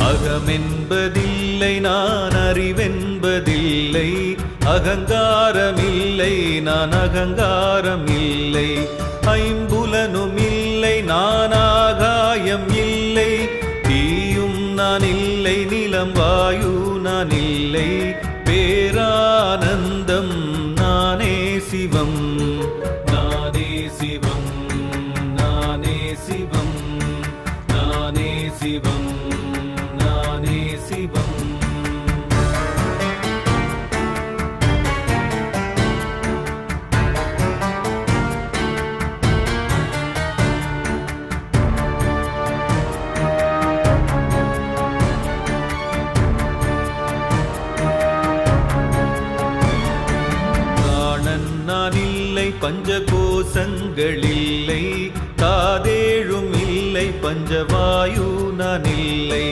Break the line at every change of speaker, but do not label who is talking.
அகமென்பதில்லை நான் அறிவென்பதில்லை அகங்காரமில்லை நான் அகங்காரம் இல்லை ஐம்புலனும் இல்லை நான் ஆகாயம் இல்லை தீயும் நான் இல்லை நிலம் வாயு நான் இல்லை பேரானந்தம் நானே சிவம் நானே சிவம் நானே சிவம் நானே சிவம் நானே சிவம் நான் இல்லை பஞ்சகோசங்கள் இல்லை காதேழும் இல்லை பஞ்சவாயு நான் இல்லை